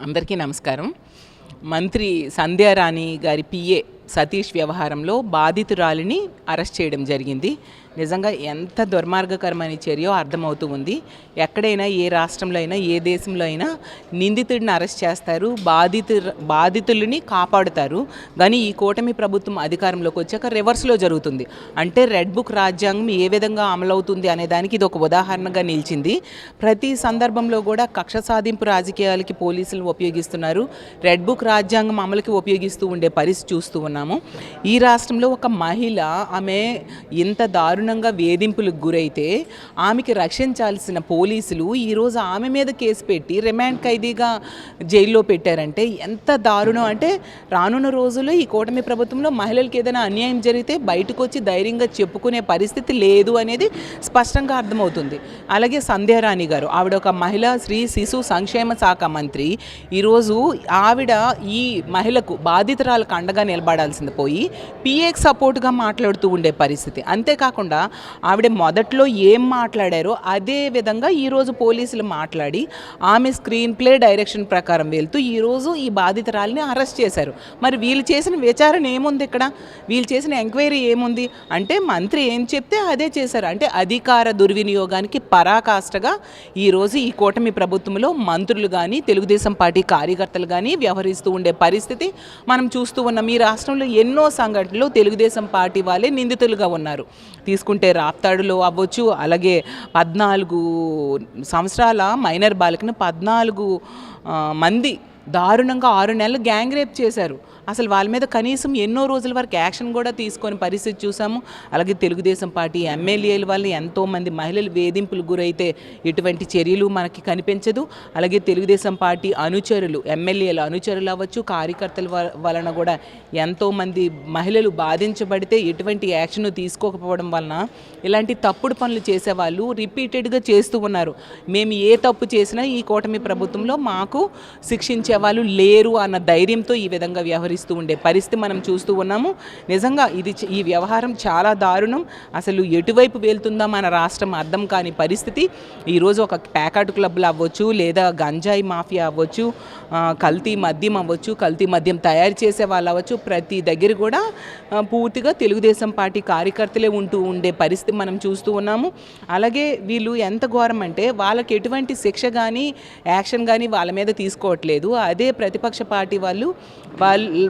అందరికీ నమస్కారం. మంత్రి సంధ్యారాణి గారి పిఏ సతీష్ వ్యవహారంలో బాధితురాలిని అరెస్ట్ చేయడం జరిగింది. నిజంగా ఎంత దుర్మార్గకరమైన చర్యో అర్థమవుతూ ఉంది. ఎక్కడైనా ఏ రాష్ట్రంలో అయినా ఏ దేశంలో అయినా నిందితుడిని అరెస్ట్ చేస్తారు, బాధితులని కాపాడుతారు. కానీ ఈ కూటమి ప్రభుత్వం అధికారంలోకి వచ్చాక రివర్స్లో జరుగుతుంది. అంటే రెడ్ బుక్ రాజ్యాంగం ఏ విధంగా అమలవుతుంది అనే దానికి ఇది ఒక ఉదాహరణగా నిలిచింది. ప్రతి సందర్భంలో కూడా కక్ష సాధింపు రాజకీయాలకి పోలీసులు ఉపయోగిస్తున్నారు. రెడ్ బుక్ రాజ్యాంగం అమలుకి ఉపయోగిస్తూ ఉండే పరిస్థితి చూస్తూ ఉన్నాము. ఈ రాష్ట్రంలో ఒక మహిళ ఆమె ఇంత దారుణంగా వేధింపులకు గురైతే ఆమెకి రక్షించాల్సిన పోలీసులు ఈరోజు ఆమె మీద కేసు పెట్టి రిమాండ్ ఖైదీగా జైల్లో పెట్టారంటే ఎంత దారుణం. అంటే రానున్న రోజుల్లో ఈ కూటమి ప్రభుత్వంలో మహిళలకు ఏదైనా అన్యాయం జరిగితే బయటకు వచ్చి ధైర్యంగా చెప్పుకునే పరిస్థితి లేదు అనేది స్పష్టంగా అర్థమవుతుంది. అలాగే సంధ్యారాణి గారు, ఆవిడ ఒక మహిళా శిశు సంక్షేమ శాఖ మంత్రి. ఈరోజు ఆవిడ ఈ మహిళకు బాధితురాలకు అండగా నిలబడాల్సింది పోయి పిఏకి సపోర్ట్గా మాట్లాడుతూ ఉండే పరిస్థితి. అంతేకాకుండా ఆవిడ మొదట్లో ఏం మాట్లాడారో అదే విధంగా ఈరోజు పోలీసులు మాట్లాడి ఆమె స్క్రీన్ ప్లే డైరెక్షన్ ప్రకారం వెళ్తూ ఈరోజు ఈ బాధితురాలిని అరెస్ట్ చేశారు. మరి వీళ్ళు చేసిన విచారణ ఏముంది ఇక్కడ? వీళ్ళు చేసిన ఎంక్వైరీ ఏముంది? అంటే మంత్రి ఏం చెప్తే అదే చేశారు. అంటే అధికార దుర్వినియోగానికి పరాకాష్ఠగా ఈరోజు ఈ కూటమి ప్రభుత్వంలో మంత్రులు కానీ తెలుగుదేశం పార్టీ కార్యకర్తలు కానీ వ్యవహరిస్తూ ఉండే పరిస్థితి మనం చూస్తూ ఉన్నాం. ఈ రాష్ట్రంలో ఎన్నో సంఘటనలు తెలుగుదేశం పార్టీ వాళ్ళే నిందితులుగా ఉన్నారు. తీసుకుంటే రాప్తాడులో అవ్వచ్చు, అలాగే 14 సంవత్సరాల మైనర్ బాలికను 14 మంది దారుణంగా 6 నెలలు గ్యాంగ్ రేప్ చేశారు. అసలు వాళ్ళ మీద కనీసం ఎన్నో రోజుల వరకు యాక్షన్ కూడా తీసుకొని పరిస్థితి చూసాము. అలాగే తెలుగుదేశం పార్టీ ఎమ్మెల్యేల వల్ల ఎంతోమంది మహిళలు వేధింపులు గురైతే ఇటువంటి చర్యలు మనకి కనిపించదు. అలాగే తెలుగుదేశం పార్టీ అనుచరులు, ఎమ్మెల్యేల అనుచరులు అవ్వచ్చు, కార్యకర్తల వలన కూడా ఎంతోమంది మహిళలు బాధించబడితే ఎటువంటి యాక్షన్ తీసుకోకపోవడం వలన ఇలాంటి తప్పుడు పనులు చేసేవాళ్ళు రిపీటెడ్గా చేస్తూ ఉన్నారు. మేము ఏ తప్పు చేసినా ఈ కూటమి ప్రభుత్వంలో మాకు శిక్షించే వాళ్ళు లేరు అన్న ధైర్యంతో ఈ విధంగా వ్యవహరిస్తూ ఉండే పరిస్థితి మనం చూస్తూ ఉన్నాము. నిజంగా ఈ వ్యవహారం చాలా దారుణం. అసలు ఎటువైపు వెళ్తుందా మన రాష్ట్రం అర్థం కాని పరిస్థితి. ఈరోజు ఒక ప్యాకెట్ క్లబ్లు అవ్వచ్చు, లేదా గంజాయి మాఫియా అవ్వచ్చు, కల్తీ మద్యం అవ్వచ్చు, కల్తీ మద్యం తయారు చేసే వాళ్ళు అవ్వచ్చు, ప్రతి దగ్గర కూడా పూర్తిగా తెలుగుదేశం పార్టీ కార్యకర్తలే ఉండే పరిస్థితి మనం చూస్తూ ఉన్నాము. అలాగే వీళ్ళు ఎంత ఘోరం అంటే వాళ్ళకి ఎటువంటి శిక్ష కానీ యాక్షన్ కానీ వాళ్ళ మీద తీసుకోవట్లేదు. అదే ప్రతిపక్ష పార్టీ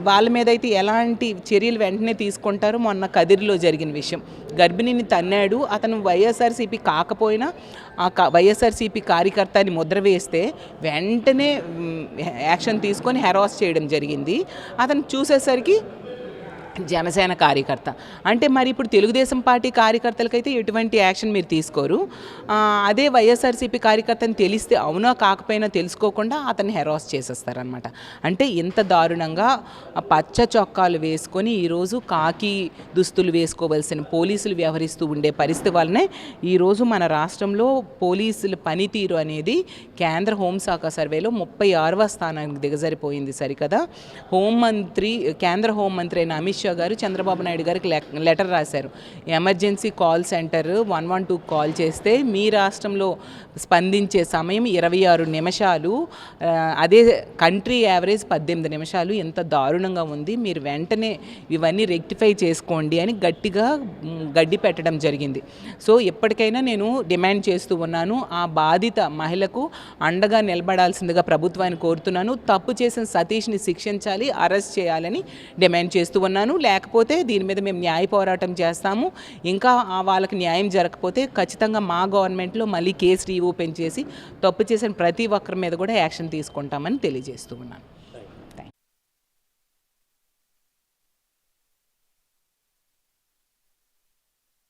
వాళ్ళ మీద అయితే ఎలాంటి చర్యలు వెంటనే తీసుకుంటారో మొన్న కదిరిలో జరిగిన విషయం. గర్భిణిని తన్నాడు, అతను వైఎస్ఆర్సీపీ కాకపోయినా ఆ వైఎస్ఆర్సీపీ కార్యకర్త అని ముద్ర వేస్తే వెంటనే యాక్షన్ తీసుకొని హెరాస్ చేయడం జరిగింది. అతను చూసేసరికి జనసేన కార్యకర్త. అంటే మరి ఇప్పుడు తెలుగుదేశం పార్టీ కార్యకర్తలకైతే ఎటువంటి యాక్షన్ మీరు తీసుకోరు. అదే వైఎస్ఆర్సీపీ కార్యకర్తని తెలిస్తే అవునా కాకపోయినా తెలుసుకోకుండా అతన్ని హెరాస్ చేసేస్తారనమాట. అంటే ఇంత దారుణంగా పచ్చ చొక్కాలు వేసుకొని ఈరోజు కాకి దుస్తులు వేసుకోవాల్సిన పోలీసులు వ్యవహరిస్తూ ఉండే పరిస్థితి వల్లనే ఈరోజు మన రాష్ట్రంలో పోలీసుల పనితీరు అనేది కేంద్ర హోంశాఖ సర్వేలో 36వ స్థానానికి దిగజారిపోయింది. సరికదా కేంద్ర హోంమంత్రి అయిన అమిత్ షా గారు చంద్రబాబు నాయుడు గారికి లెటర్ రాశారు. ఎమర్జెన్సీ కాల్ సెంటర్ 112 కాల్ చేస్తే మీ రాష్ట్రంలో స్పందించే సమయం 26 నిమిషాలు, అదే కంట్రీ యావరేజ్ 18 నిమిషాలు. ఎంత దారుణంగా ఉంది, మీరు వెంటనే ఇవన్నీ రెక్టిఫై చేసుకోండి అని గట్టిగా గడ్డి పెట్టడం జరిగింది. సో ఎప్పటికైనా నేను డిమాండ్ చేస్తూ ఉన్నాను, ఆ బాధిత మహిళకు అండగా నిలబడాల్సిందిగా ప్రభుత్వాన్ని కోరుతున్నాను. తప్పు చేసిన సతీష్ని శిక్షించాలి, అరెస్ట్ చేయాలని డిమాండ్ చేస్తూ ఉన్నాను. లేకపోతే దీని మీద మేము న్యాయ పోరాటం చేస్తాము. ఇంకా వాళ్ళకి న్యాయం జరగకపోతే ఖచ్చితంగా మా గవర్నమెంట్లో మళ్ళీ కేసు రీఓపెన్ చేసి తప్పు చేసిన ప్రతి ఒక్కరి మీద కూడా యాక్షన్ తీసుకుంటామని తెలియజేస్తూ ఉన్నాను.